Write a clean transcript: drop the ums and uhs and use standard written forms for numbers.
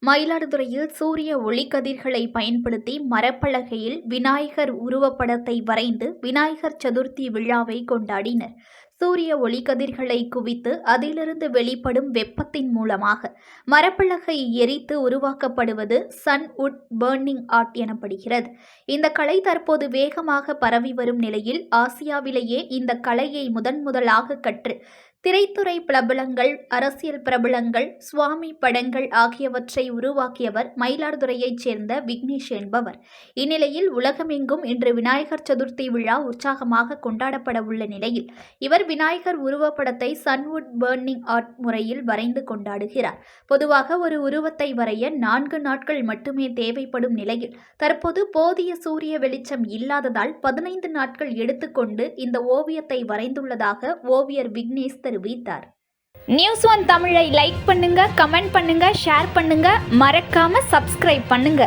மயிலாடுதுறையில் சூரிய ஒளிக்கதிர்களை பயன்படுத்தி மரப்பலகையில் விநாயகர் உருவப்படத்தை வரைந்து விநாயகர் சதுர்த்தி விழாவை கொண்டாடினர். சூரிய ஒளிக்கதிர்களை குவித்து அதிலிருந்து வெளிப்படும் வெப்பத்தின் மூலமாக மரப்பலகை எரித்து உருவாக்கப்படுவது சன்வுட் பர்னிங் ஆர்ட் எனப்படுகிறது. இந்த கலை தற்போது வேகமாக பரவி வரும் நிலையில் ஆசியாவிலேயே இந்த கலையை முதன்முதலாக கற்று திரைத்துறை பிரபலங்கள், அரசியல் பிரபலங்கள், சுவாமி படங்கள் ஆகியவற்றை உருவாக்கியவர் மயிலாடுதுறையைச் சேர்ந்த விக்னேஷ் என்பவர். இந்நிலையில் உலகமெங்கும் இன்று விநாயகர் சதுர்த்தி விழா உற்சாகமாக கொண்டாடப்பட உள்ள நிலையில் இவர் விநாயகர் உருவப்படத்தை சன்வுட் பர்னிங் ஆர்ட் முறையில் வரைந்து கொண்டாடுகிறார். பொதுவாக ஒரு உருவத்தை வரைய 4 நாட்கள் மட்டுமே தேவைப்படும் நிலையில் தற்போது போதிய சூரிய வெளிச்சம் இல்லாததால் 15 நாட்கள் எடுத்துக்கொண்டு இந்த ஓவியத்தை வரைந்துள்ளதாக ஓவியர் விக்னேஷ் தெரிவித்தார். நியூஸ் ஒன் தமிழை லைக் பண்ணுங்க, கமெண்ட் பண்ணுங்க, ஷேர் பண்ணுங்க, மறக்காம சப்ஸ்கிரைப் பண்ணுங்க.